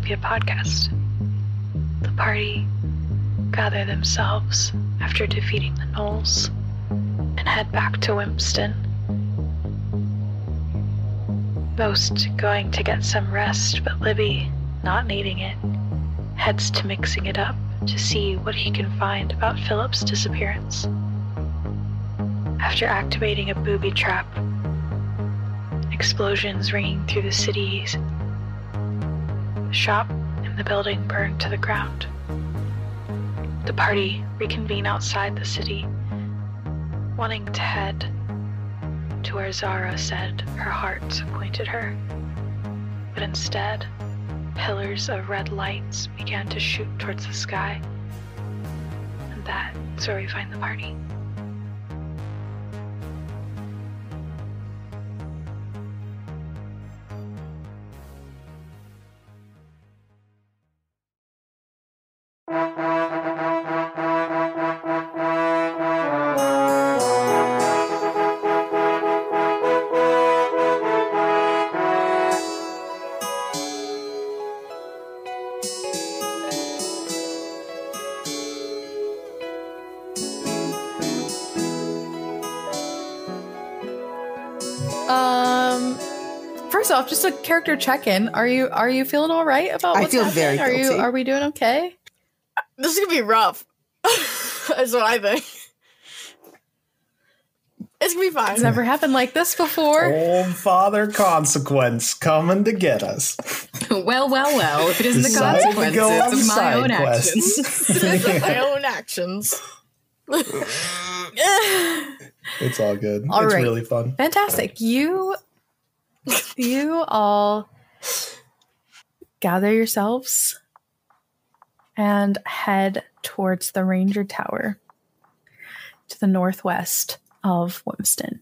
be a podcast. The party gather themselves after defeating the gnolls and head back to Whimsten. Most going to get some rest, but Libby, not needing it, heads to Mixing It Up to see what he can find about Philip's disappearance. After activating a booby trap, explosions ringing through the cities, the shop and the building burned to the ground. The party reconvene outside the city, wanting to head to where Zara said her heart pointed her. But instead, pillars of red lights began to shoot towards the sky. And that's where we find the party. First off, just a character check-in. Are you feeling all right about what's happening? Very guilty. Are we doing okay? This is gonna be rough. That's what I think. It's gonna be fine. It's never happened like this before. Old Father Consequence coming to get us. Well. If it isn't the consequences of my own actions. My own actions. It's all good. All it's right. really fun. Fantastic. You all gather yourselves and head towards the Ranger Tower to the northwest of Whimsten.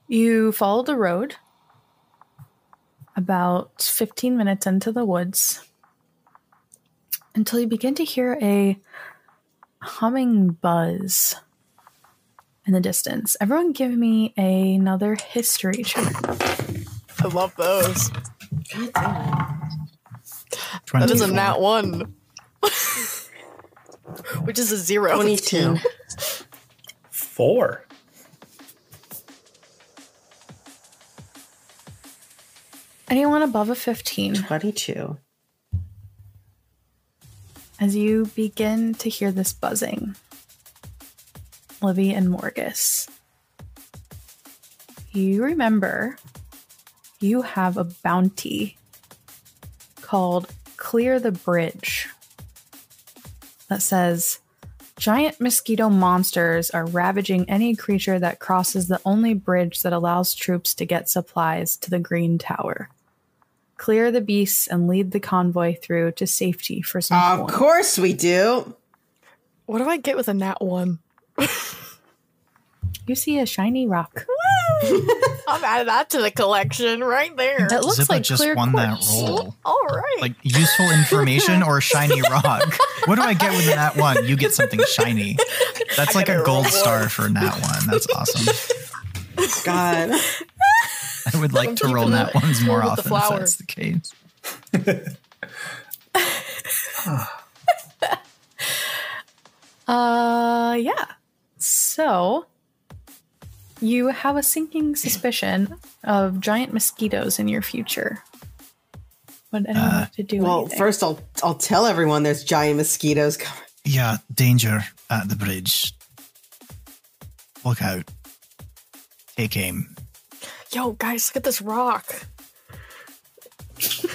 You follow the road about 15 minutes into the woods until you begin to hear a humming buzz in the distance. Everyone give me another history check. I love those. That is a nat 1. Which is a 0. 22. 4. Anyone above a 15? 22. As you begin to hear this buzzing, Livy and Morgus, you remember you have a bounty called Clear the Bridge that says giant mosquito monsters are ravaging any creature that crosses the only bridge that allows troops to get supplies to the Green Tower. Clear the beasts and lead the convoy through to safety for some Of coin. course we do. What do I get with a nat 1? You see a shiny rock. I'm adding that to the collection right there. It looks Zippa like just clear won quartz. that roll. All right. Like useful information or shiny rock? What do I get with that one? You get something shiny. That's like a gold star for Nat 1. That's awesome. God. I would like to roll Nat 1s more with the often if flower. that's the case. Yeah. So, you have a sinking suspicion of giant mosquitoes in your future. Would anyone have to do Well, anything? first I'll tell everyone there's giant mosquitoes coming. Yeah, danger at the bridge. Look out. Take aim. Yo, guys, look at this rock. Should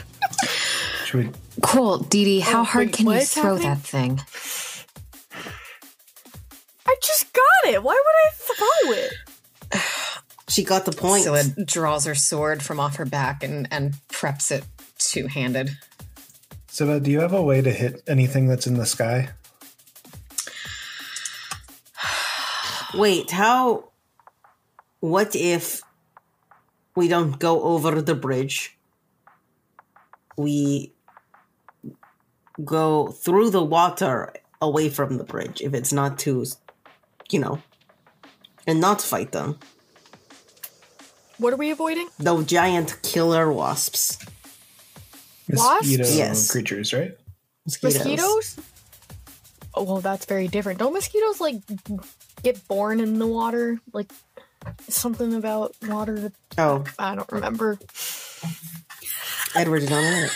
we? Cool, Dee Dee, how hard wait, can you what's throw happening? that thing? I just got it. Why would I throw it? She got the point. Scylla draws her sword from off her back and preps it two-handed. So, do you have a way to hit anything that's in the sky? Wait, what if we don't go over the bridge? We go through the water away from the bridge if it's not too, and not fight them. What are we avoiding? Those giant killer wasps. Mosquito Yes. creatures, right? Mosquitoes? Oh, well, that's very different. Don't mosquitoes, like, get born in the water? Like, something about water? Oh, I don't remember. Edward did not know it.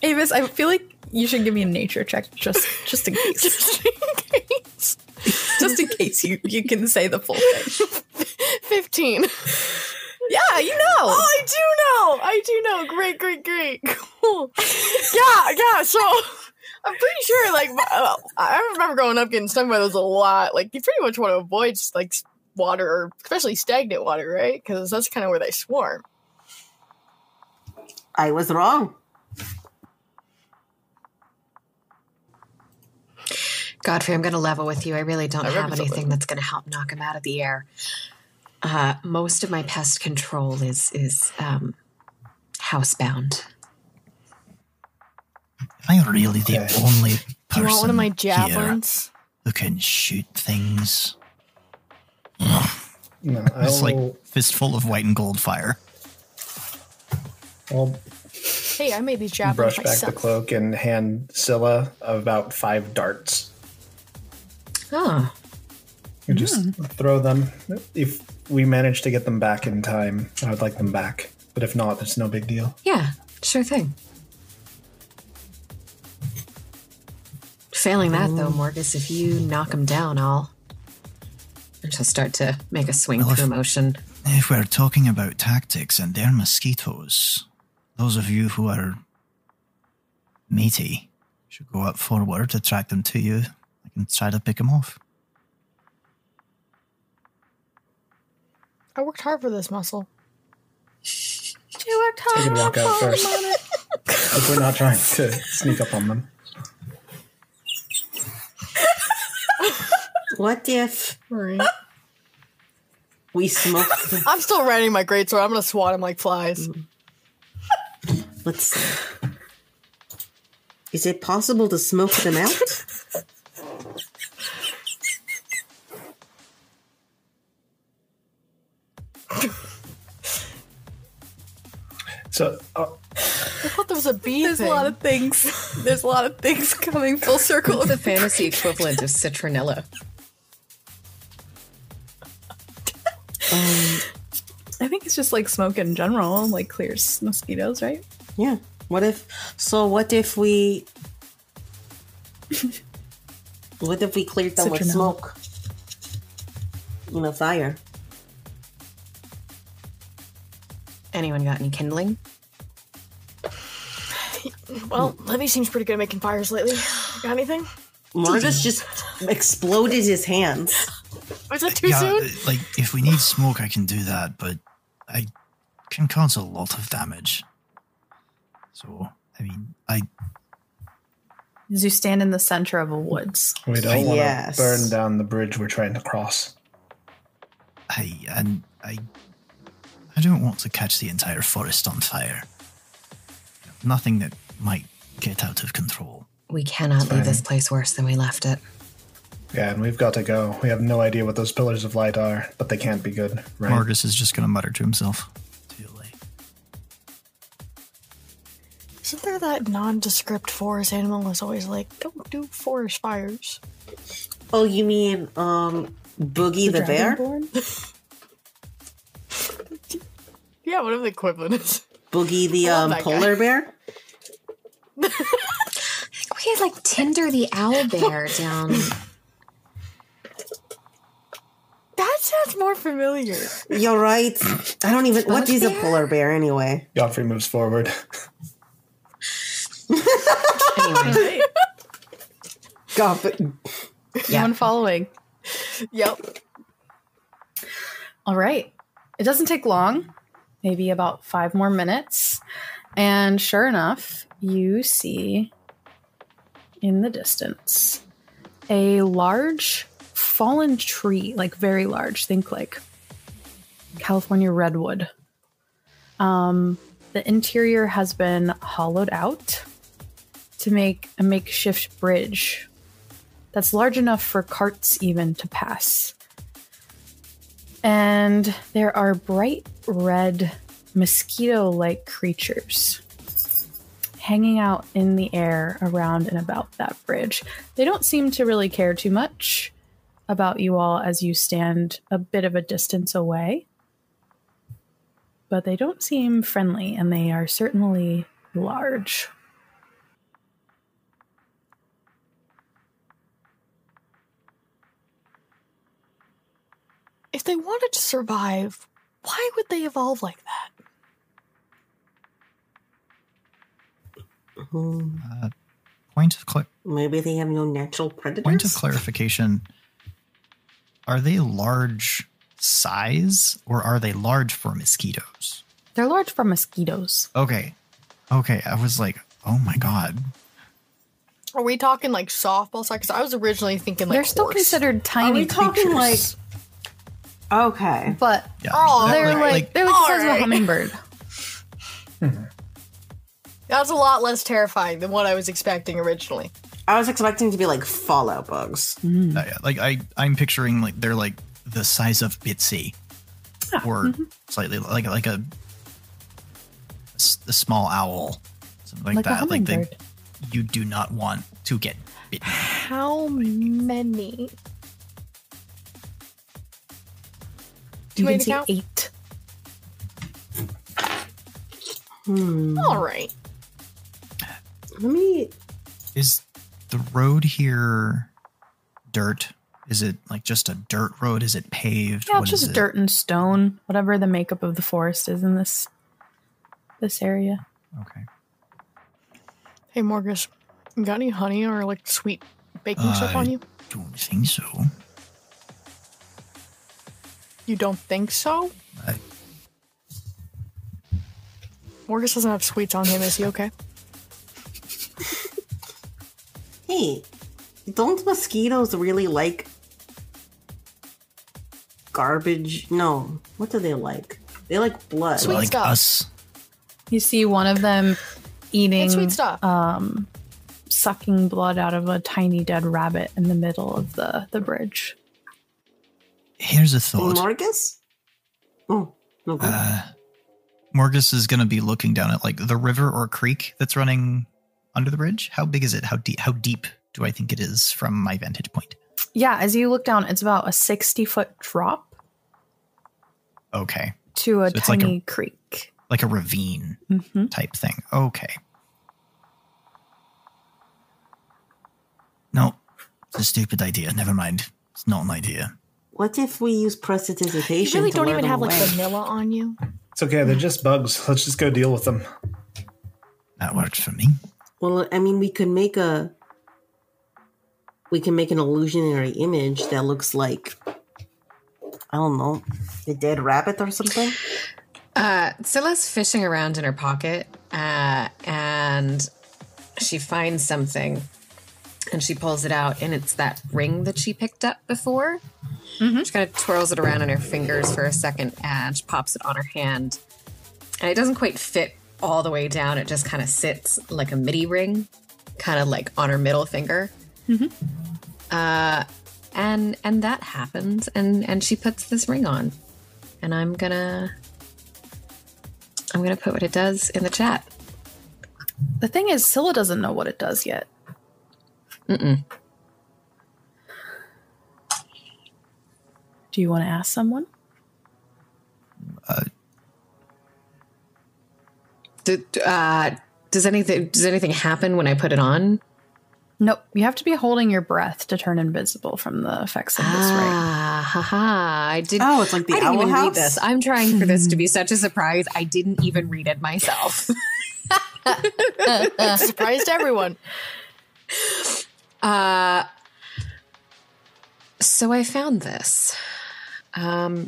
Avis, I feel like you should give me a nature check just in case. Just in case. Just in case you can say the full thing. 15. Yeah, you know. Oh, I do know. Great. Cool. Yeah, so I'm pretty sure, like, I remember growing up getting stung by those a lot. Like, you pretty much want to avoid, like, water, or especially stagnant water, right? Because that's kind of where they swarm. I was wrong. Godfrey, I'm going to level with you. I really don't have remember anything that's going to help knock him out of the air. Most of my pest control is housebound. Am I really the only person You want one of my here javelins? who can shoot things? No, It's like fistful of white and gold fire. I'll Hey, I made these javelins brush back myself. the cloak and hand Scylla about 5 darts. Oh, You just throw them. If we manage to get them back in time, I would like them back. But if not, it's no big deal. yeah, sure thing. Failing that, though, Morgus, if you knock him down, I'll start to make a swing Well, through motion. If we're talking about tactics and they're mosquitoes, those of you who are meaty should go up forward, attract them to you. I can try to pick them off. I worked hard for this muscle. You worked hard. Take a walk out first. If we're not trying to sneak up on them. What if Right. we smoke them? I'm still riding my greatsword. I'm gonna swat him like flies. Let's see. Is it possible to smoke them out? So, I thought there was a bee There's thing. a lot of things. There's a lot of things coming full circle. What's the fantasy equivalent of citronella? I think it's just like smoke in general, like clears mosquitoes, right? Yeah. What if we cleared them with Citronella. smoke in a fire? Anyone got any kindling? Well, Levy seems pretty good at making fires lately. Got anything? Marcus just exploded his hands. Was that too soon? Like, if we need smoke, I can do that, but I can cause a lot of damage. So, I mean, As you stand in the center of a woods. we don't want Yes. to burn down the bridge we're trying to cross. I don't want to catch the entire forest on fire. Nothing that might get out of control. We cannot leave fine. this place worse than we left it. Yeah, and we've got to go. We have no idea what those pillars of light are, but they can't be good, right? Margus is just going to mutter to himself. Too late. Isn't there that nondescript forest animal that's always like, don't do forest fires? Oh, you mean Boogie the bear? Dragonborn? Yeah, whatever the equivalent is. Boogie the love that polar bear? We had like Tinder the owlbear down. That sounds more familiar. You're right. I don't even. What is a bear? polar bear anyway? Godfrey moves forward. Anyway, One following. Yep. All right. It doesn't take long, maybe about 5 more minutes. And sure enough, you see in the distance a large fallen tree, like very large. Think like California redwood. The interior has been hollowed out to make a makeshift bridge that's large enough for carts even to pass. And there are bright red mosquito-like creatures hanging out in the air around and about that bridge. They don't seem to really care too much about you all as you stand a bit of a distance away. But they don't seem friendly, and they are certainly large. If they wanted to survive, why would they evolve like that? Maybe they have no natural predators? Point of clarification. Are they large size, or are they large for mosquitoes? They're large for mosquitoes. Okay. I was like, oh my god. Are we talking like softball size? Because I was originally thinking like they're still considered tiny. Are we talking creatures. like? Okay, but Yeah, they're like the size of a hummingbird. That's a lot less terrifying than what I was expecting originally. I was expecting to be like fallout bugs. like I'm picturing like they're like the size of Bitsy, or slightly like a small owl, something like that. Like you do not want to get bitten. How many? You can see 8. All right. Is the road here dirt? Is it like just a dirt road? Is it paved? Yeah, it's just dirt and stone, whatever the makeup of the forest is in this area. Okay. Hey, Morgus, you got any honey or like sweet baking stuff on you? Don't think so. You don't think so? Morgus doesn't have sweets on him. Is he okay? Hey, don't mosquitoes really like garbage? No. What do they like? They like blood. Sweet like stuff. Us. You see one of them eating It's sweet stuff. sucking blood out of a tiny dead rabbit in the middle of the bridge. Here's a thought. Morgus? Oh, no good. Morgus is going to be looking down at like the river or creek that's running under the bridge. How big is it? How deep do I think it is from my vantage point? Yeah, as you look down, it's about a 60-foot drop. Okay. To a So it's tiny like creek. Like a ravine type thing. Okay. No, it's a stupid idea. Never mind. It's not an idea. What if we use prestidigitation? You really to don't lure even them have like away? vanilla on you. It's okay. They're just bugs. Let's just go deal with them. That works for me. Well, I mean, we can make an illusionary image that looks like, I don't know, a dead rabbit or something. Scylla's fishing around in her pocket, and she finds something, and she pulls it out, and it's that ring that she picked up before. She kind of twirls it around in her fingers for a second, and she pops it on her hand. And it doesn't quite fit all the way down. It just kind of sits like a midi ring, kind of like on her middle finger. And that happens, and she puts this ring on. And I'm gonna put what it does in the chat. The thing is, Scylla doesn't know what it does yet. Do you want to ask someone? Does anything happen when I put it on? Nope. You have to be holding your breath to turn invisible from the effects of this ring. I did. Oh, it's like the I didn't Owl even House? read this. I'm trying for this to be such a surprise. I didn't even read it myself. It's a surprise to everyone. So I found this. I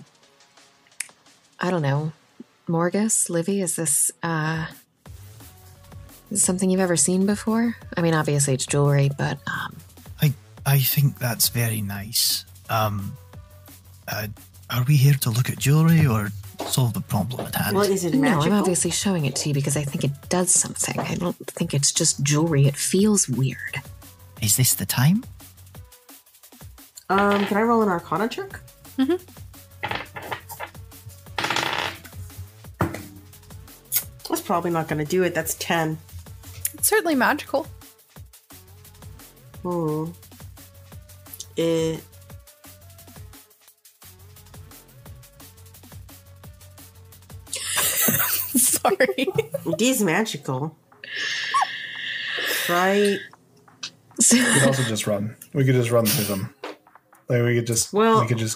don't know. Morgus, Livy, is this something you've ever seen before? I mean, obviously it's jewelry, but I think that's very nice. Are we here to look at jewelry or solve the problem at hand? Well, is it no, magical? I'm obviously showing it to you because I think it does something. I don't think it's just jewelry. It feels weird. Is this the time? Can I roll an Arcana check? That's probably not going to do it. That's 10. It's certainly magical. It... Sorry. It is magical. Right? We could also just run. We could just run through them. Like we could just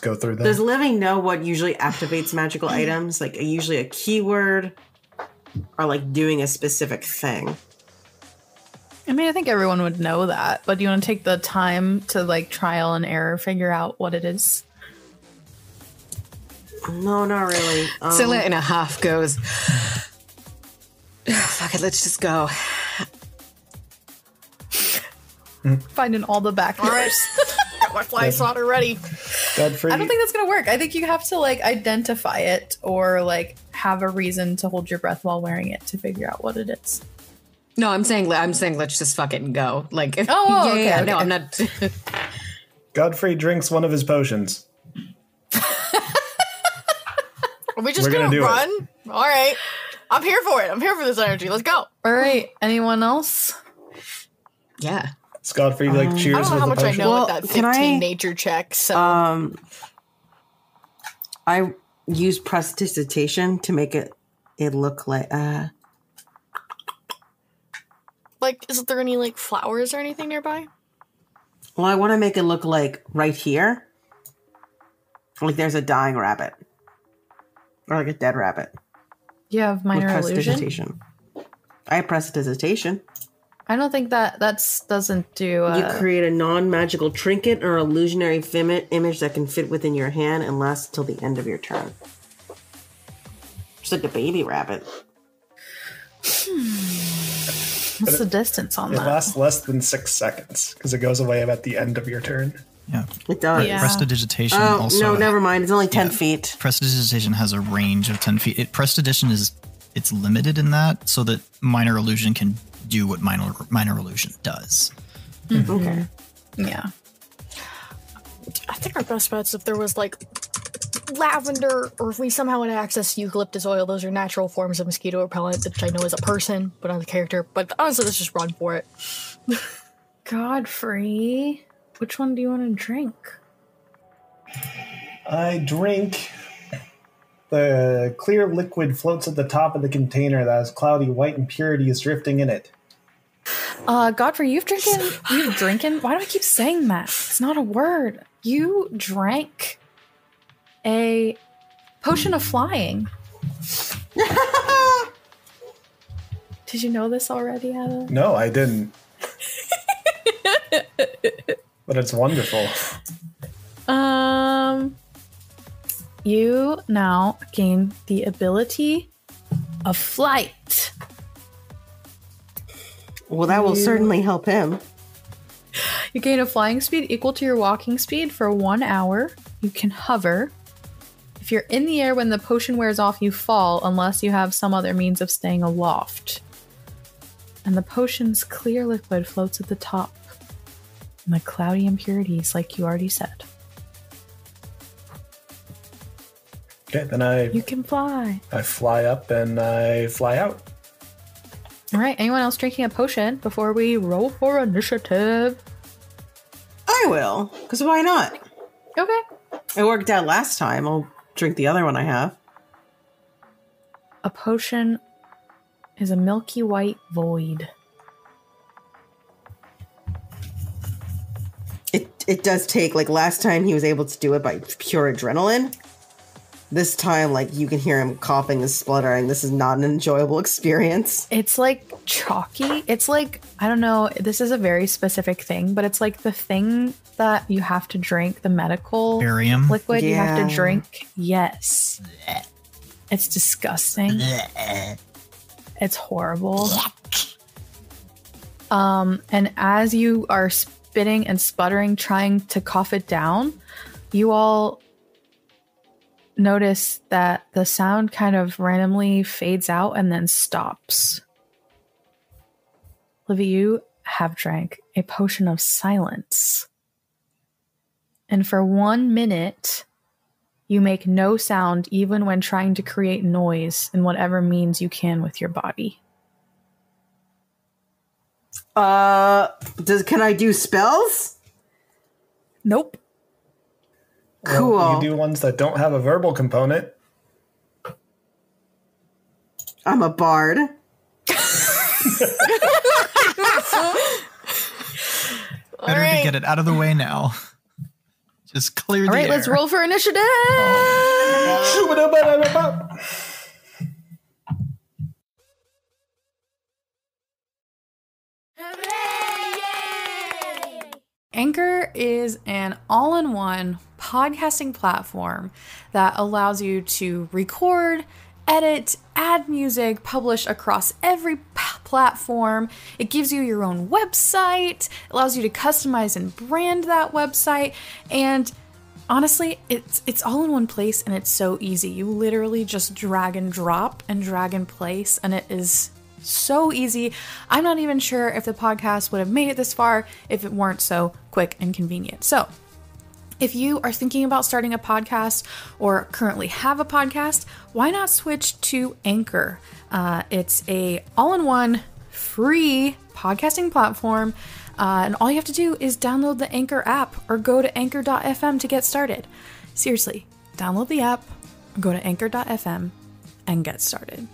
go through them. Does Living know what usually activates magical items? Like usually a keyword or like doing a specific thing? I mean, I think everyone would know that, but do you want to take the time to like trial and error figure out what it is? No, not really. Scylla in a huff goes, fuck it, let's just go. Finding all the back doors. Got my fly swatter ready. Godfrey, I don't think that's gonna work. I think you have to like identify it or like have a reason to hold your breath while wearing it to figure out what it is. No, I'm saying let's just fuck it and go. Like, okay. No, I'm not. Godfrey drinks one of his potions. Are we just We're gonna gonna do run? All right. I'm here for it. I'm here for this energy. Let's go. All right. Anyone else? Yeah. Is Godfrey like I cheers don't know with how the much I potion? know Well, with that can 15 I- nature check. So I use prestidigitation to make it look like like, is there any like flowers or anything nearby? well, I want to make it look like right here. Like there's a dying rabbit. Or like a dead rabbit. You have With minor illusion. prestidigitation. I have prestidigitation. I don't think that's doesn't do. You create a non-magical trinket or illusionary image that can fit within your hand and last until the end of your turn. Just like a baby rabbit. What's the distance on It that? lasts less than 6 seconds because it goes away at the end of your turn. Yeah. It does. Yeah. Prestidigitation Oh, also. no, never mind. It's only 10 Yeah. feet. Prestidigitation has a range of 10 feet. Prestidigitation it's limited in that so that minor illusion can do what minor illusion does. Okay. Yeah. I think our best bet's if there was like lavender, or if we somehow had access to eucalyptus oil. Those are natural forms of mosquito repellent, which I know is a person, but not a character. But honestly, let's just run for it. Godfrey, which one do you want to drink? I drink. The clear liquid floats at the top of the container that has cloudy white impurities drifting in it. Godfrey, you've drinking. Why do I keep saying that? It's not a word. You drank a potion of flying. Did you know this already, Adam? No, I didn't. But it's wonderful. You now gain the ability of flight. Well, that will certainly help him. You gain a flying speed equal to your walking speed for 1 hour. You can hover. If you're in the air when the potion wears off, you fall unless you have some other means of staying aloft. And the potion's clear liquid floats at the top. And the cloudy impurities, like you already said. Okay, then You can fly. I fly up and I fly out. All right, anyone else drinking a potion before we roll for initiative? I will, because why not? Okay. It worked out last time. I'll drink the other one I have. A potion is a milky white void. It does take, like last time he was able to do it by pure adrenaline. This time, like, you can hear him coughing and spluttering. This is not an enjoyable experience. It's like chalky. It's like, I don't know, this is a very specific thing, but it's like the thing that you have to drink, the medical Barium. liquid you have Yeah. to drink. Yes. It's disgusting. It's horrible. And as you are spitting and sputtering, trying to cough it down, you all notice that the sound kind of randomly fades out and then stops. Livy, you have drank a potion of silence. And for 1 minute, You make no sound even when trying to create noise in whatever means you can with your body. Can I do spells? Nope. Cool. Well, you do ones that don't have a verbal component. I'm a bard. Better to get it out of the way now. Just clear the All right, air. let's roll for initiative. Anchor is an all-in-one podcasting platform that allows you to record, edit, add music, publish across every platform. It gives you your own website, allows you to customize and brand that website, and honestly, it's all in one place and it's so easy. You literally just drag and drop and drag and place, and it is so easy. I'm not even sure if the podcast would have made it this far if it weren't so quick and convenient. So if you are thinking about starting a podcast or currently have a podcast, why not switch to Anchor? It's a all-in-one free podcasting platform, and all you have to do is download the Anchor app or go to anchor.fm to get started. Seriously, download the app, go to anchor.fm, and get started.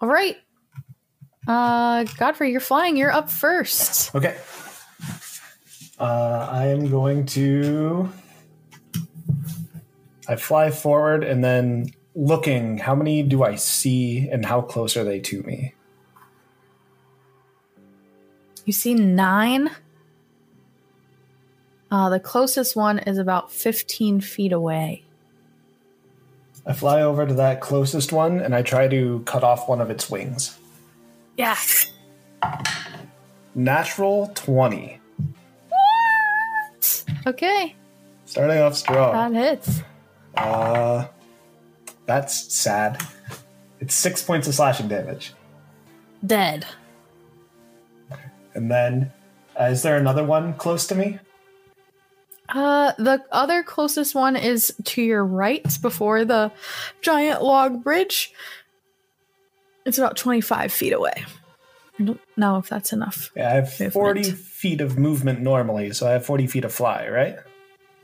All right. Godfrey, you're flying. You're up first. Okay. I am going to... I fly forward and then looking, how many do I see and how close are they to me? You see 9. The closest one is about 15 feet away. I fly over to that closest one and I try to cut off one of its wings. Yeah. Natural 20. What? Okay. Starting off strong. That hits. That's sad. It's 6 points of slashing damage. Dead. And then, is there another one close to me? The other closest one is to your right before the giant log bridge. It's about 25 feet away. I don't know if that's enough. Yeah, I have movement. 40 feet of movement normally, so I have 40 feet of fly, right?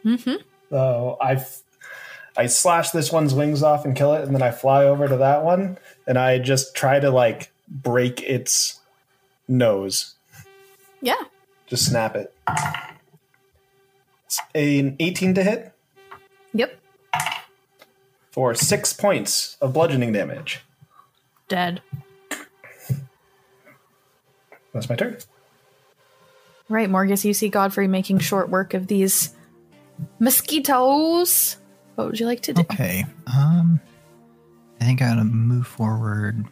Mm-hmm. So I slash this one's wings off and kill it, and then I fly over to that one, and I just try to, like, break its nose. Yeah. Just snap it. It's an 18 to hit Yep. for 6 points of bludgeoning damage. Dead. That's my turn. Right, Morgus, you see Godfrey making short work of these mosquitoes. What would you like to do? Okay. I think I'm gonna move forward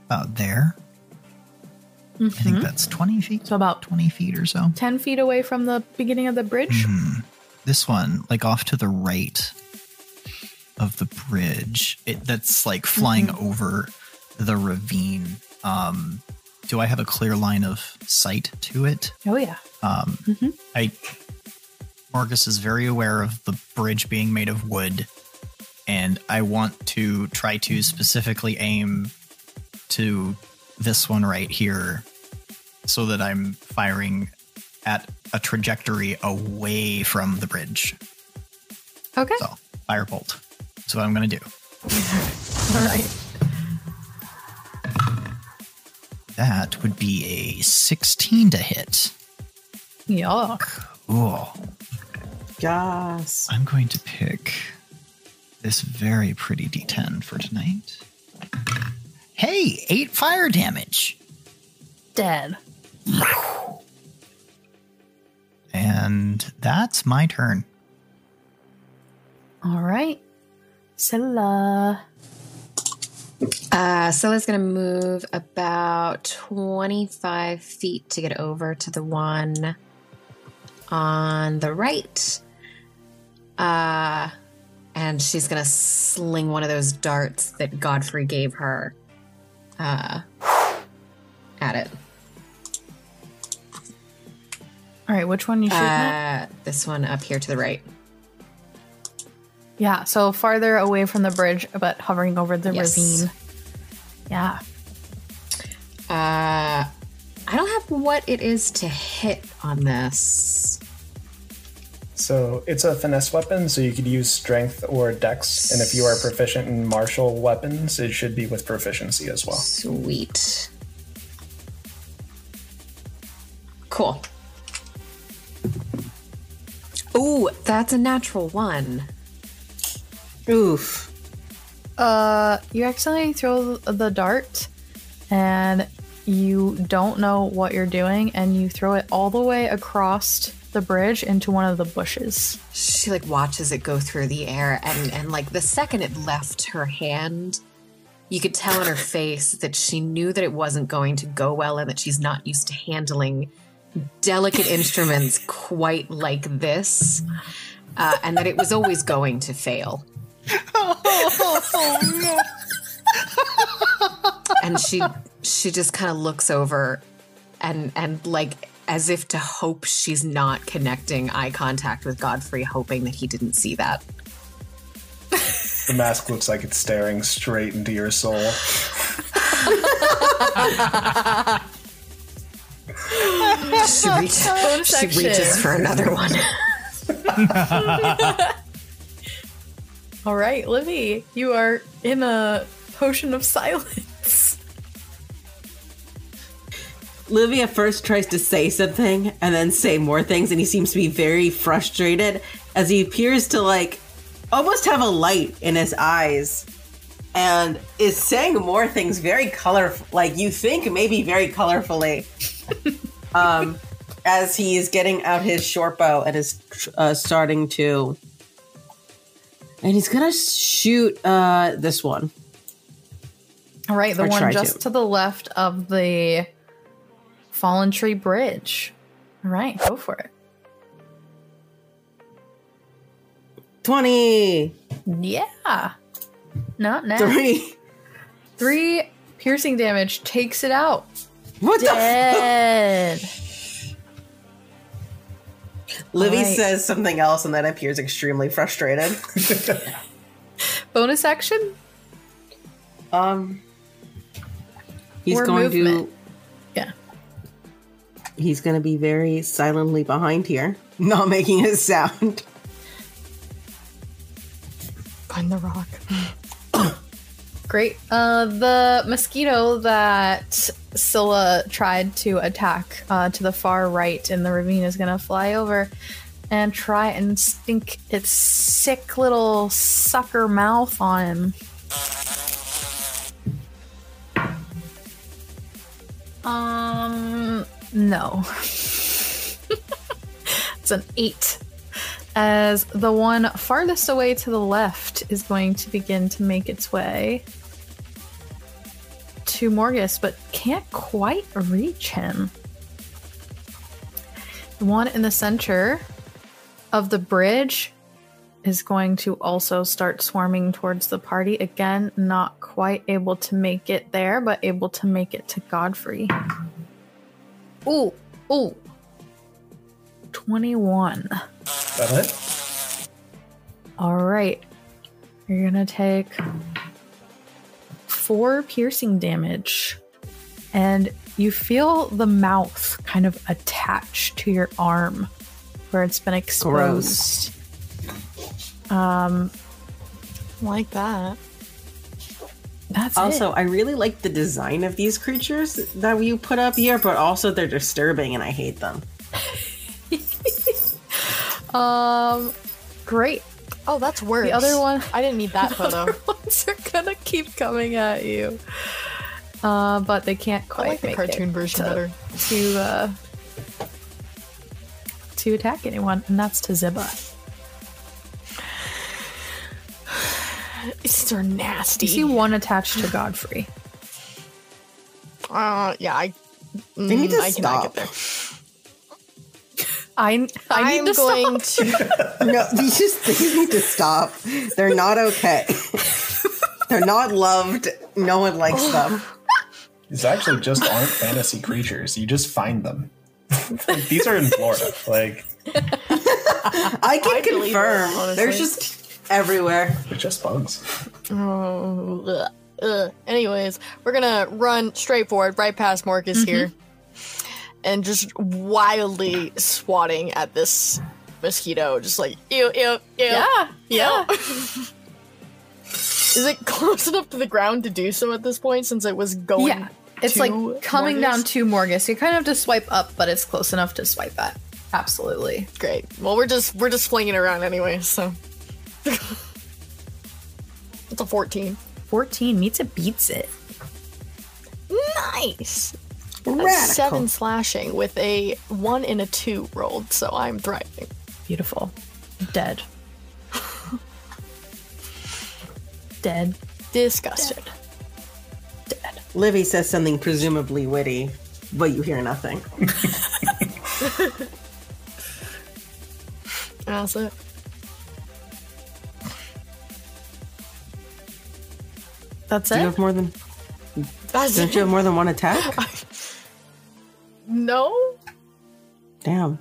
about there. I think that's 20 feet. So about 20 feet or so. 10 feet away from the beginning of the bridge. This one, like off to the right of the bridge, that's like flying over the ravine. Do I have a clear line of sight to it? Oh, yeah. Marcus is very aware of the bridge being made of wood, and I want to try to specifically aim to this one right here so that I'm firing at a trajectory away from the bridge. Okay. So, firebolt. That's what I'm going to do. All right. That would be a 16 to hit. Yuck. Cool. Yes. I'm going to pick this very pretty D10 for tonight. Hey, 8 fire damage. Dead. And that's my turn. All right. Scylla. Scylla's going to move about 25 feet to get over to the one on the right. And she's going to sling one of those darts that Godfrey gave her at it. All right, which one you shooting at? This one up here to the right. Yeah, so farther away from the bridge, but hovering over the ravine. Yeah. I don't have what it is to hit on this. So it's a finesse weapon, so you could use strength or dex. And if you are proficient in martial weapons, it should be with proficiency as well. Sweet. Cool. Ooh, that's a natural 1. Oof. You accidentally throw the dart, and you don't know what you're doing, and you throw it all the way across the bridge into one of the bushes. She like watches it go through the air, and like the second it left her hand, you could tell in her face that she knew that it wasn't going to go well and that she's not used to handling delicate instruments quite like this, and that it was always going to fail. And she just kind of looks over and like as if to hope she's not connecting eye contact with Godfrey, hoping that he didn't see that. The mask looks like it's staring straight into your soul. She reaches for another one. All right, Livy, you are in a potion of silence. Livy at first tries to say something and then say more things, and he seems to be very frustrated as he appears to like almost have a light in his eyes and is saying more things very colorful, like you think maybe very colorfully, as he is getting out his short bow and is starting to, and he's gonna shoot this one. All right, the one just to the left of the Fallen Tree Bridge. All right, go for it. 20. Yeah. Not now. 3 piercing damage takes it out. What Dead. Livy says something else and then appears extremely frustrated. Bonus action? He's or going movement. to Yeah. He's going to be very silently behind here, not making a sound. Find the rock. Great. The mosquito that Scylla tried to attack to the far right in the ravine is going to fly over and try and stink its sick little sucker mouth on him. No. It's an 8. As the one farthest away to the left is going to begin to make its way to Morgus, but can't quite reach him. The one in the center of the bridge is going to also start swarming towards the party. Again, not quite able to make it there, but able to make it to Godfrey. Ooh. 21. That it? All right. You're going to take 4 piercing damage. And you feel the mouth kind of attach to your arm where it's been exposed. Like that. That's also, it. I really like the design of these creatures that you put up here, but also they're disturbing and I hate them. Great. Oh, that's worse. The other one, I didn't need that photo. other ones are gonna keep coming at you, but they can't quite I like the make cartoon it version better. To attack anyone, and that's to Ziba. These are nasty. You see one attached to Godfrey. Yeah, I need to I cannot get there. I need to going stop. to. No, these need to stop. They're not okay. They're not loved. No one likes them. These actually just aren't fantasy creatures. You just find them. These are in Florida. Like, I can believe it, confirm. honestly. There's just everywhere. they're just bugs. Oh, anyways, we're gonna run straight forward, right past Marcus here, and just wildly swatting at this mosquito, just like ew, ew, ew. Yeah. Is it close enough to the ground to do so at this point, since it was going? Yeah. It's to like coming Morgus? down to Morgus. You kind of have to swipe up, but it's close enough to swipe at. Absolutely. Great. Well, we're just flinging around anyway, so it's a 14. 14 meets it, beats it. Nice. That's Radical. 7 slashing with a 1 and a 2 rolled, so I'm thriving. Beautiful. Dead. Dead. Disgusted. Dead. Livy says something presumably witty, but you hear nothing. That's it. That's Do you it? have more than? That's Don't you have more than one attack? No. Damn.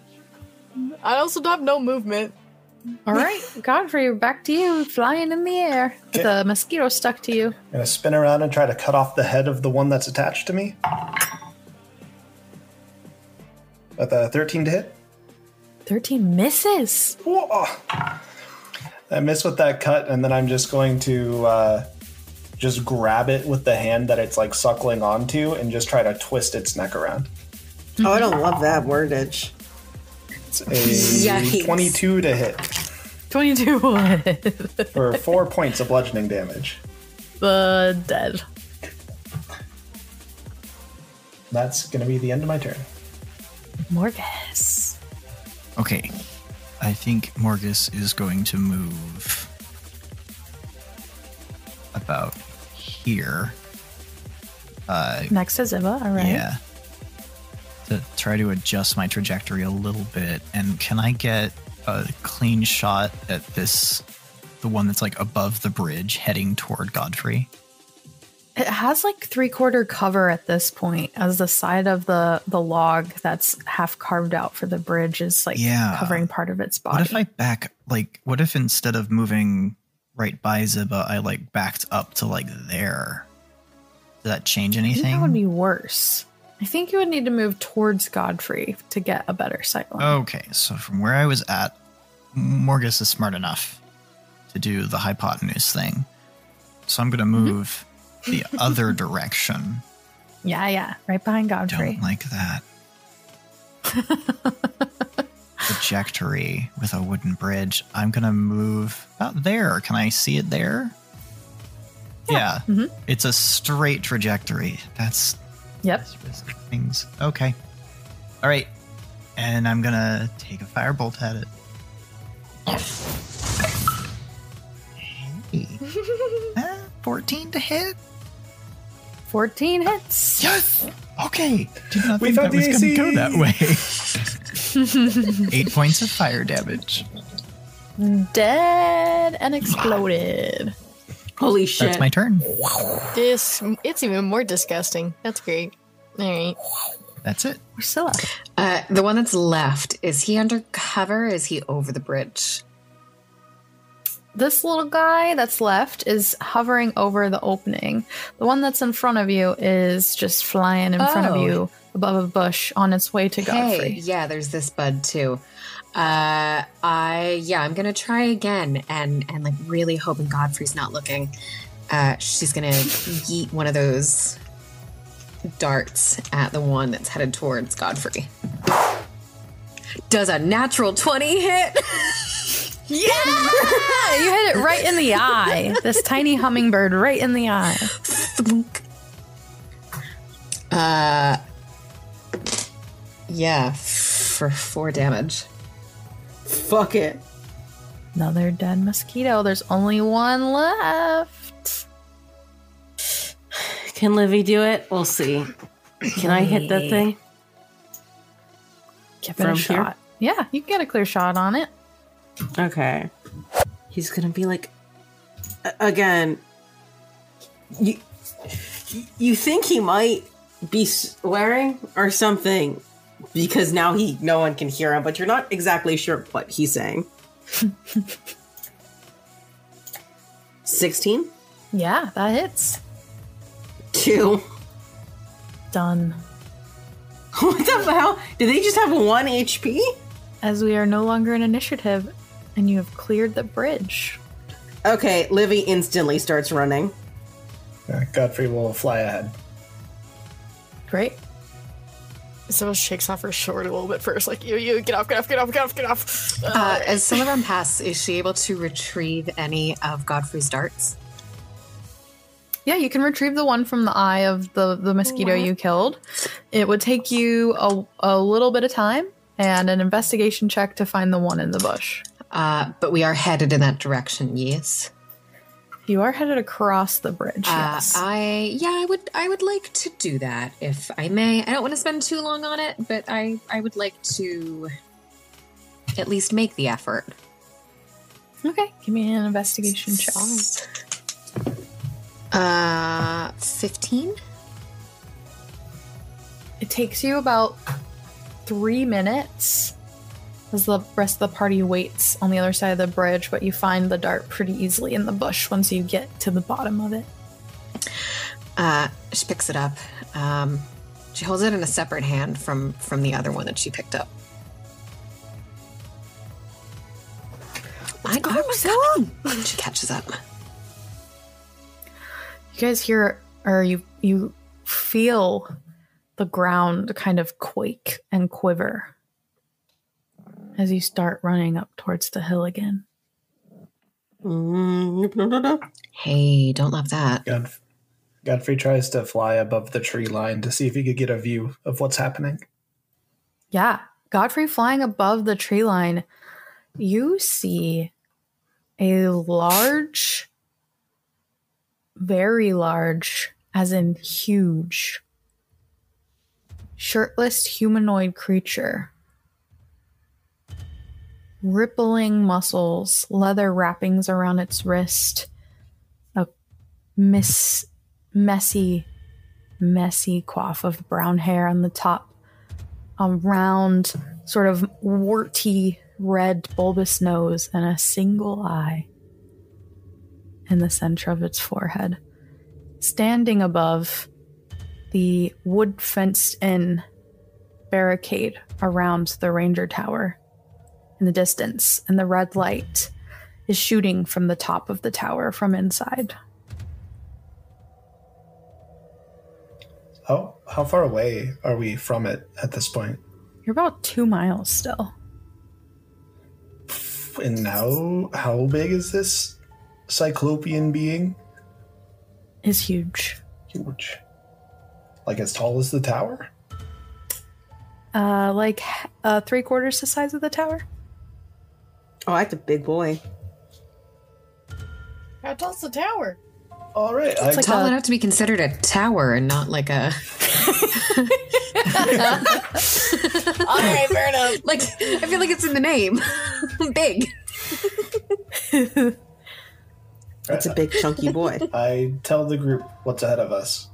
I also have no movement. All right, Godfrey, back to you, flying in the air with a mosquito stuck to you. I'm gonna spin around and try to cut off the head of the one that's attached to me. At the 13 to hit. 13 misses. Whoa. I miss with that cut, and then I'm just going to just grab it with the hand that it's like suckling onto and just try to twist its neck around. Oh, I don't love that wordage. It's a Yikes. 22 to hit 22 for 4 points of bludgeoning damage. Dead. That's going to be the end of my turn. Morgus. Okay. I think Morgus is going to move about here. Next to Ziba, all right. Yeah. To try to adjust my trajectory a little bit. And can I get a clean shot at this, the one that's like above the bridge heading toward Godfrey? It has like 3/4 cover at this point, as the side of the log that's half carved out for the bridge is like covering part of its body. What if I back, like, what if instead of moving right by Ziba, I like backed up to like there? Does that change I think anything? that would be worse. I think you would need to move towards Godfrey to get a better sight line. Okay, so from where I was at, Morgus is smart enough to do the hypotenuse thing. So I'm going to move the other direction. Yeah, right behind Godfrey. Don't like that. Trajectory with a wooden bridge. I'm going to move about there. Can I see it there? Yeah. It's a straight trajectory. That's Yep. things. Okay. All right. And I'm going to take a firebolt at it. Hey. 14 to hit. 14 hits. Yes. Okay. Did not We think found that was the going to AC. go that way. 8 points of fire damage. Dead and exploded. Holy shit. That's my turn. It's even more disgusting. That's great. All right. That's it. Priscilla. The one that's left, is he under cover or is he over the bridge? This little guy that's left is hovering over the opening. The one that's in front of you is just flying in front of you above a bush on its way to Godfrey. Hey, yeah, there's this bud too. I'm gonna try again and like really hoping Godfrey's not looking. She's gonna yeet one of those darts at the one that's headed towards Godfrey. Does a natural 20 hit? Yeah! You hit it right in the eye. This tiny hummingbird right in the eye. Thunk. Yeah, for 4 damage. Fuck it. Another dead mosquito. There's only one left. Can Livy do it? We'll see. Can I hit that thing? Give it From a here? shot. Yeah, you can get a clear shot on it. Okay. He's gonna be like, again. You think he might be swearing or something, because now no one can hear him, but you're not exactly sure what he's saying. 16? Yeah, that hits. 2. Done. What the hell? Do they just have 1 HP? As we are no longer in initiative, and you have cleared the bridge. Okay, Livy instantly starts running. Godfrey will fly ahead. Great. Sybil shakes off her sword a little bit first, like, you, get off. As Sullivan passes, is she able to retrieve any of Godfrey's darts? Yeah, you can retrieve the one from the eye of the mosquito you killed. It would take you a little bit of time and an investigation check to find the one in the bush. But we are headed in that direction, yes. You are headed across the bridge, yes. I would like to do that, if I may. I don't want to spend too long on it, but I would like to at least make the effort. Okay, give me an investigation check. 15? It takes you about 3 minutes as the rest of the party waits on the other side of the bridge, but you find the dart pretty easily in the bush once you get to the bottom of it. She picks it up. She holds it in a separate hand from the other one that she picked up. I was coming. She catches up. You guys hear, or you feel the ground kind of quake and quiver as you start running up towards the hill again. Hey, don't love that. Godfrey tries to fly above the tree line to see if he could get a view of what's happening. Yeah, Godfrey flying above the tree line, you see a large, very large, as in huge, shirtless humanoid creature. Rippling muscles, leather wrappings around its wrist, a messy coif of brown hair on the top, a round, sort of warty red bulbous nose, and a single eye in the center of its forehead. Standing above the wood fenced-in barricade around the ranger tower in the distance, and the red light is shooting from the top of the tower from inside. How far away are we from it at this point? You're about 2 miles still. And now, how big is this cyclopean being? Is huge. Huge. Like as tall as the tower? Like 3/4 the size of the tower. Oh, that's a big boy. How tall's the tower? All right. It's like Tall enough to be considered a tower and not like a... All right, fair enough. Like, I feel like it's in the name. Big. That's a big, chunky boy. I tell the group what's ahead of us.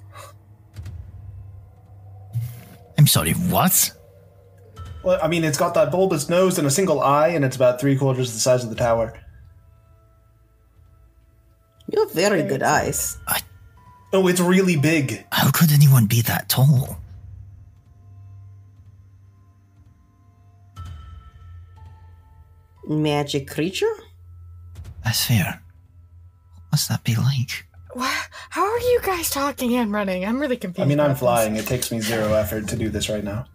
I'm sorry, what? Well, I mean, it's got that bulbous nose and a single eye, and it's about 3/4 the size of the tower. You have very good eyes. Oh, it's really big. How could anyone be that tall? Magic creature? That's fair. What must that be like? How are you guys talking and running? I'm really confused. I mean, I'm about flying. It takes me 0 effort to do this right now.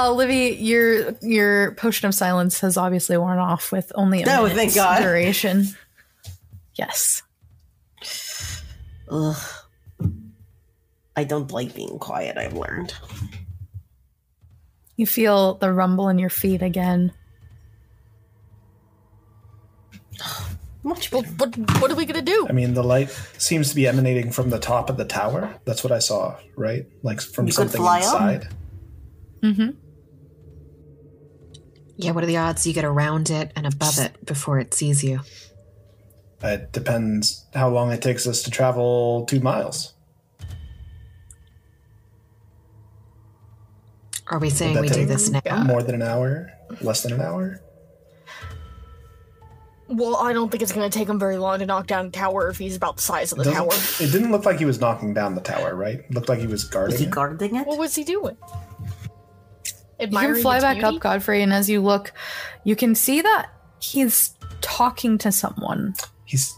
Livy, your potion of silence has obviously worn off with only a thank minute's God. duration. Yes. Ugh. I don't like being quiet, I've learned. You feel the rumble in your feet again. Much this. better. What are we gonna do? I mean, the light seems to be emanating from the top of the tower. That's what I saw, right? Like from You could something fly up? inside. Mm-hmm. Yeah, what are the odds you get around it and above it before it sees you? It depends how long it takes us to travel 2 miles. Are we saying that we do take this now? More than an hour? Less than an hour? Well, I don't think it's going to take him very long to knock down a tower if he's about the size of the tower. It didn't look like he was knocking down the tower, right? It looked like he was guarding Was he it. guarding it? What was he doing? You can fly back up, Godfrey, and as you look, you can see that he's talking to someone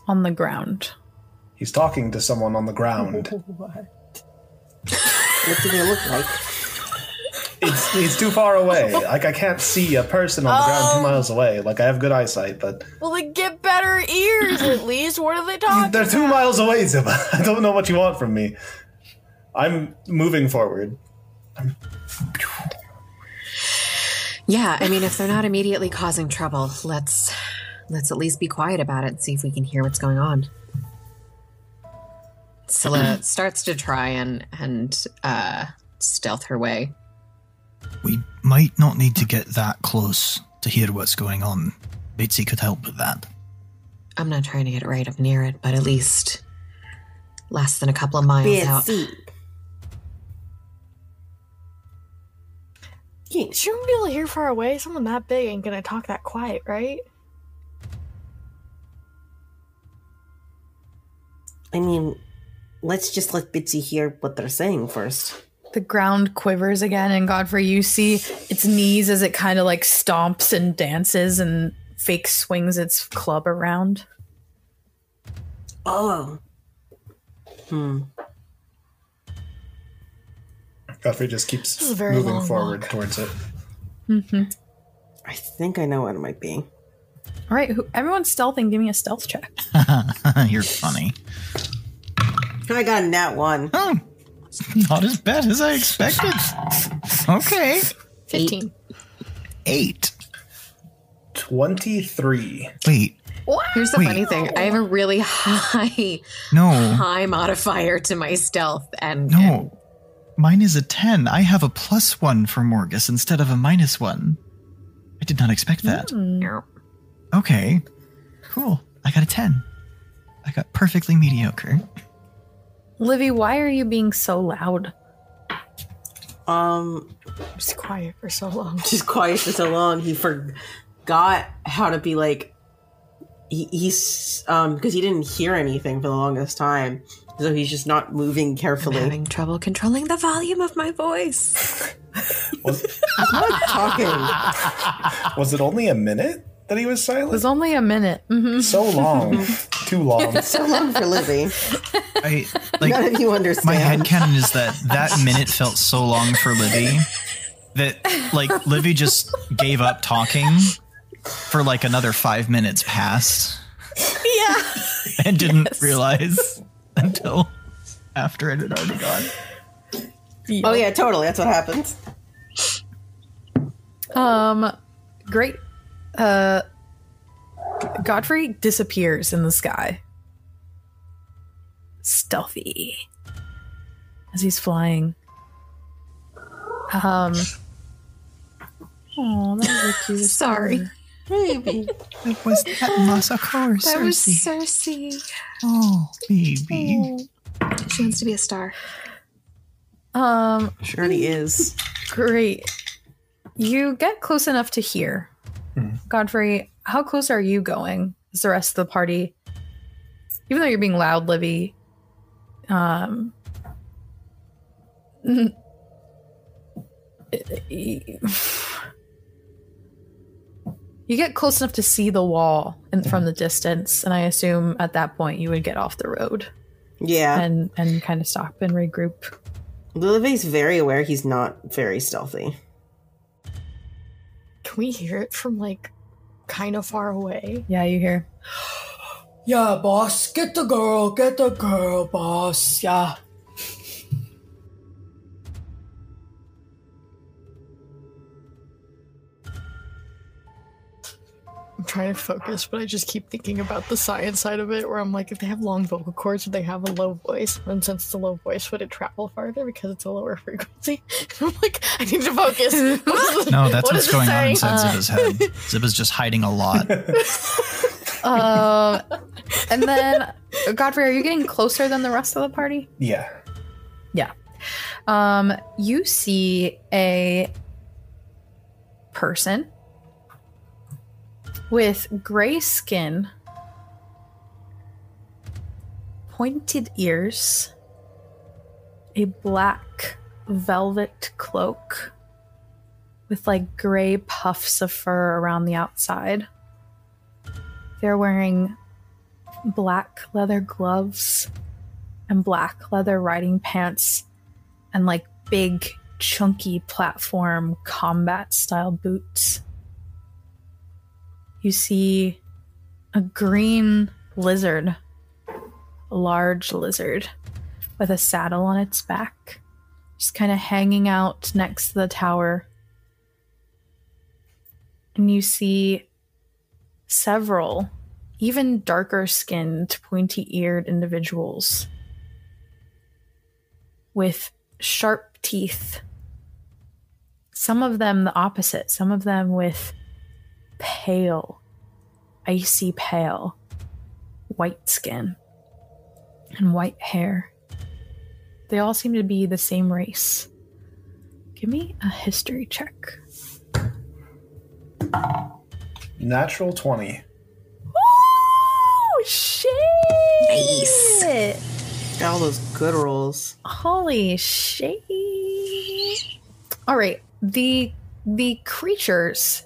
on the ground. He's talking to someone on the ground. What do they look like? It's too far away. Like, I can't see a person on the ground 2 miles away. Like, I have good eyesight, but... Well, then get better ears, at least. What are they talking They're 2 miles away, Ziba. I don't know what you want from me. I'm moving forward. Yeah, I mean, if they're not immediately causing trouble, let's at least be quiet about it and see if we can hear what's going on. Scylla starts to try and stealth her way. We might not need to get that close to hear what's going on. Bitsy could help with that. I'm not trying to get right up near it, but at least less than a couple of miles out. Shouldn't be able to hear far away. Someone that big ain't gonna talk that quiet, right? I mean, let's just let Bitsy hear what they're saying first. The ground quivers again, and Godfrey, you see its knees as it kind of like stomps and dances and fake swings its club around. Oh. Godfrey just keeps moving forward towards it. Mm-hmm. I think I know what it might be. All right, everyone's stealthing. Give me a stealth check. You're funny. I got a nat 1. Oh, not as bad as I expected. Okay. 15. 8. 23. Wait. Here's the funny thing. I have a really high modifier to my stealth. And mine is a 10. I have a +1 for Morgus instead of a -1. I did not expect that. Okay. Cool. I got a 10. I got perfectly mediocre. Livy, why are you being so loud? Just quiet for so long. Just quiet for so long. He forgot how to be like. He's because he didn't hear anything for the longest time, so he's just not moving carefully. I'm having trouble controlling the volume of my voice. I'm not talking. Was it only a minute that he was silent? It was only a minute. Mm-hmm. So long. Too long. So long for Livy. None of you understand. My headcanon is that minute felt so long for Livy that like Livy just gave up talking for like another 5 minutes passed. Yeah. And didn't realize until after it had already gone. Yep. Oh yeah, totally. That's what happens. Great. Godfrey disappears in the sky. Stealthy. As he's flying. Oh, that was a cute. Sorry. Baby. It was that massacre, Cersei. That was Cersei. Oh, baby. She wants to be a star. Sure he is. Great. You get close enough to hear. Godfrey, how close are you going? Is the rest of the party? Even though you're being loud, Livy. You get close enough to see the wall from the distance, and I assume at that point you would get off the road. Yeah. And kind of stop and regroup. Livy's very aware he's not very stealthy. Can we hear it from, like, kind of far away? Yeah, you hear. Yeah, boss. Get the girl, boss. Yeah. I'm trying to focus, but I just keep thinking about the science side of it, where I'm like, if they have long vocal cords, would they have a low voice? And since it's a low voice, would it travel farther because it's a lower frequency? I'm like, I need to focus. No, that's what's going on inside Ziba's head. Ziba's just hiding a lot. And then, Godfrey, are you getting closer than the rest of the party? Yeah. Yeah. You see a person with gray skin, pointed ears, a black velvet cloak with like gray puffs of fur around the outside. They're wearing black leather gloves and black leather riding pants and like big chunky platform combat style boots. You see a green lizard, a large lizard with a saddle on its back, just kind of hanging out next to the tower. And you see several, even darker skinned, pointy-eared individuals with sharp teeth. Some of them the opposite, some of them with pale, icy pale, white skin and white hair. They all seem to be the same race. Give me a history check. Natural 20. Oh, shit! Nice. Got all those good rolls. Holy shit. All right. The creatures,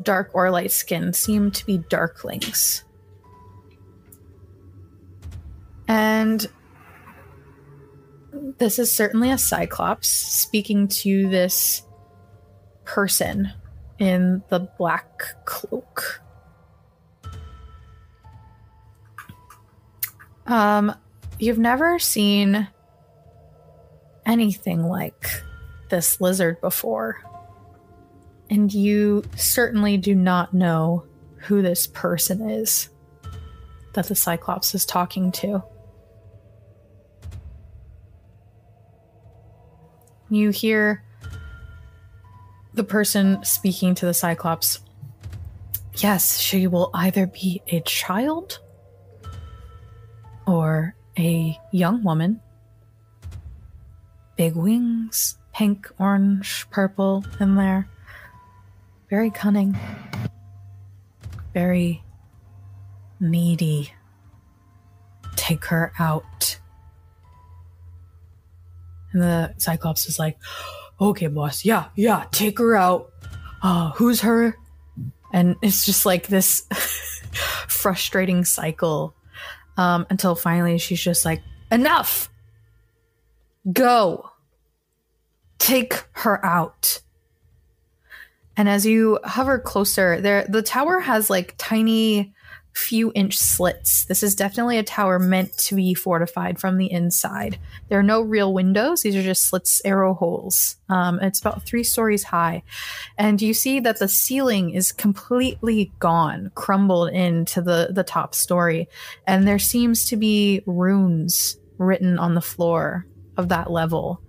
dark or light skin, seem to be darklings. And this is certainly a cyclops speaking to this person in the black cloak. You've never seen anything like this lizard before. And you certainly do not know who this person is that the Cyclops is talking to. You hear the person speaking to the Cyclops. Yes, she will either be a child or a young woman. Big wings, pink, orange, purple in there. Very cunning. Very needy. Take her out. And the Cyclops is like, okay, boss, yeah, take her out. Who's her? And it's just like this frustrating cycle until finally she's just like, enough! Go! Take her out. And as you hover closer, the tower has like tiny few inch slits. This is definitely a tower meant to be fortified from the inside. There are no real windows. These are just slits, arrow holes. It's about 3 stories high. And you see that the ceiling is completely gone, crumbled into the top story. And there seems to be runes written on the floor of that level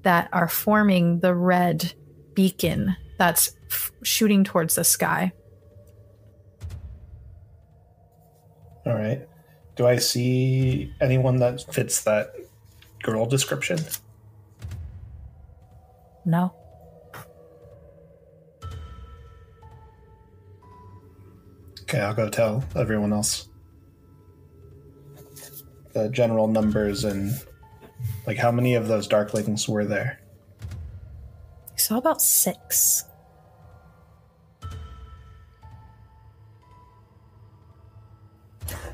that are forming the red beacon that's shooting towards the sky. All right. Do I see anyone that fits that girl description? No. Okay, I'll go tell everyone else the general numbers and like how many of those darklings were there. I saw about 6.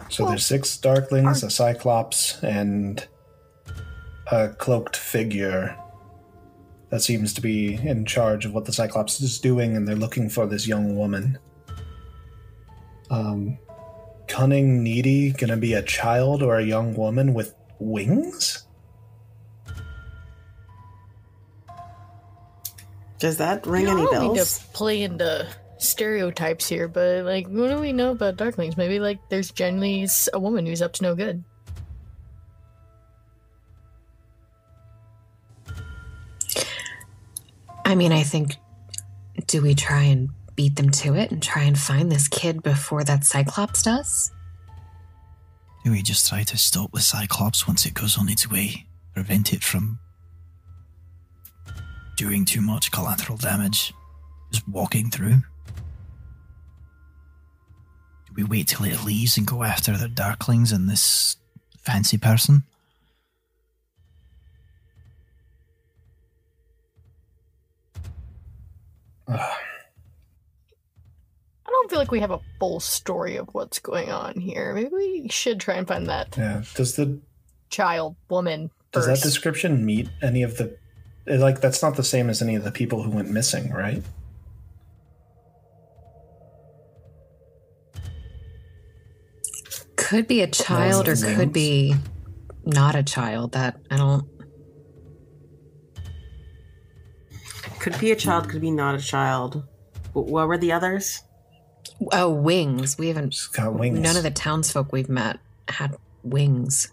So there's 6 darklings, a cyclops, and a cloaked figure that seems to be in charge of what the cyclops is doing, and they're looking for this young woman. Cunning, needy, gonna be a child or a young woman with wings? Does that ring I any don't mean bells? to play into stereotypes here, but like, what do we know about darklings? Maybe like there's generally a woman who's up to no good. I mean, I think, do we try and beat them to it and try and find this kid before that Cyclops does? Do we just try to stop the Cyclops once it goes on its way? Prevent it from doing too much collateral damage? Just walking through? Do we wait till it leaves and go after the Darklings and this fancy person? I don't feel like we have a full story of what's going on here. Maybe we should try and find that Yeah. woman Does first. that description meet any of the... Like, that's not the same as any of the people who went missing, right? Could be a child or the could wings? be not a child. That I don't. Could be a child, could be not a child. What were the others? Oh, wings. We haven't. She's got wings. None of the townsfolk we've met had wings.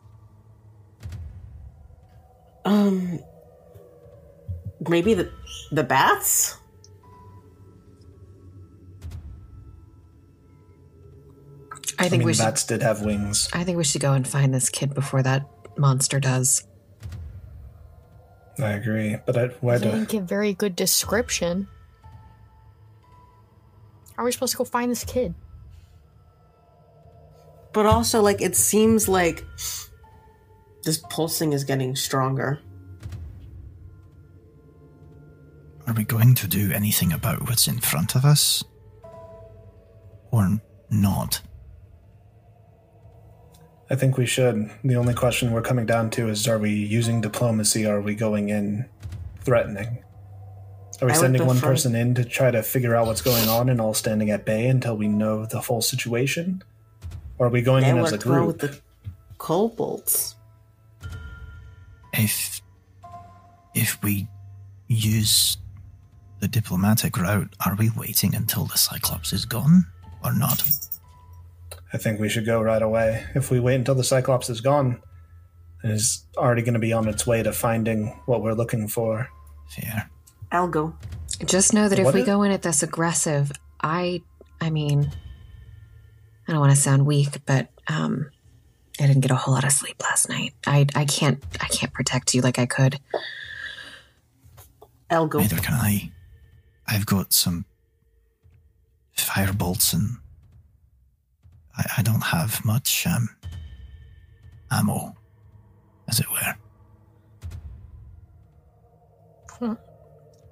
Maybe the bats? I think mean, we the should. bats did have wings. I think we should go and find this kid before that monster does. I agree, but why They do... didn't give very good description. Are we supposed to go find this kid? But also, like, it seems like this pulsing is getting stronger. Are we going to do anything about what's in front of us? Or not? I think we should. The only question we're coming down to is, are we using diplomacy, or are we going in threatening? Are we I would sending one prefer- person in to try to figure out what's going on and all standing at bay until we know the full situation? Or are we going They in as a worked well with group? the kobolds. If we use the diplomatic route, are we waiting until the Cyclops is gone or not? I think we should go right away. If we wait until the Cyclops is gone, it is already going to be on its way to finding what we're looking for. Fair. I'll go. Just know that if What we if- go in at this aggressive, I mean, I don't want to sound weak, but I didn't get a whole lot of sleep last night. I can't protect you like I could. I'll go. Neither can I. I've got some firebolts and I don't have much ammo, as it were.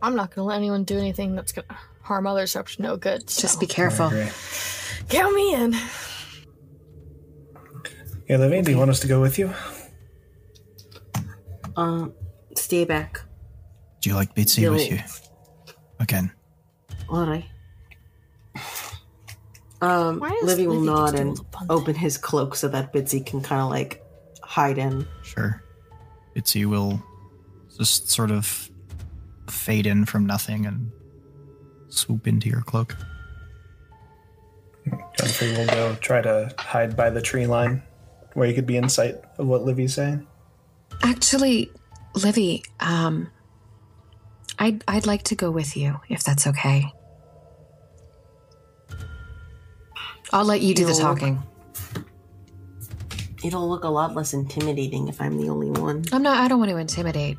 I'm not going to let anyone do anything that's going to harm others up to no good. So. Just be I careful. agree. Count me in. Yeah, Livy, do you want us to go with you? Stay back. Do you like Bitsy with you? Again. Alright. Why does Livy will Livy get to nod do and all the fun open his cloak so that Bitsy can kind of like hide in. Sure. Bitsy will just sort of fade in from nothing and swoop into your cloak. Godfrey will go try to hide by the tree line where you could be in sight of what Livy's saying. Actually, Livy, I'd like to go with you, if that's okay. I'll let you do the You'll- talking. It'll look a lot less intimidating if I'm the only one. I don't want to intimidate.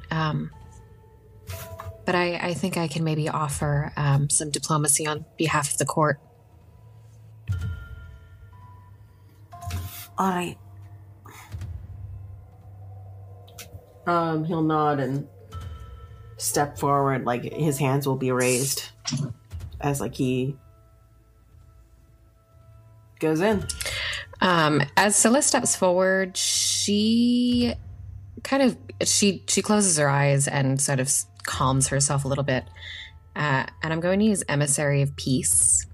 But I think I can maybe offer some diplomacy on behalf of the court. Alright. He'll nod and step forward, like his hands will be raised as like he goes in. As Scylla steps forward, she closes her eyes and sort of calms herself a little bit. And I'm going to use Emissary of Peace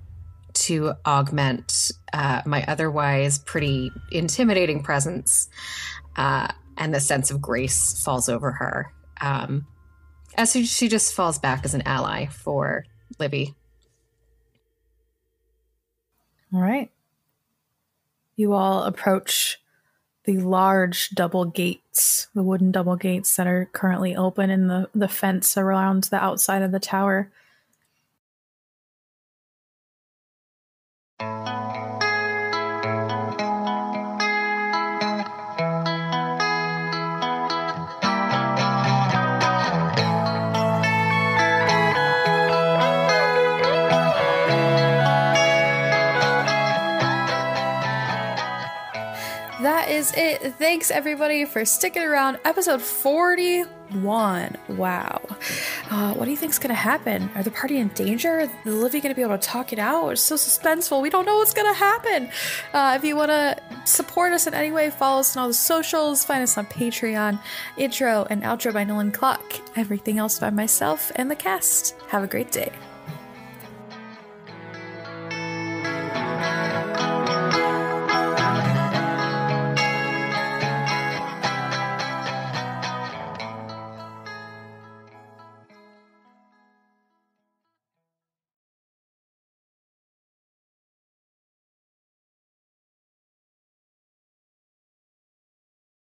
to augment my otherwise pretty intimidating presence. And the sense of grace falls over her. As she just falls back as an ally for Livy. All right. You all approach the large double gates, the wooden double gates that are currently open in the fence around the outside of the tower. is it. Thanks everybody for sticking around. Episode 41. Wow. What do you think's gonna happen? Are the party in danger? Are Livy gonna be able to talk it out? It's so suspenseful. We don't know what's gonna happen. If you want to support us in any way, follow us on all the socials. Find us on Patreon. Intro and outro by Nolan Clock. Everything else by myself and the cast. Have a great day.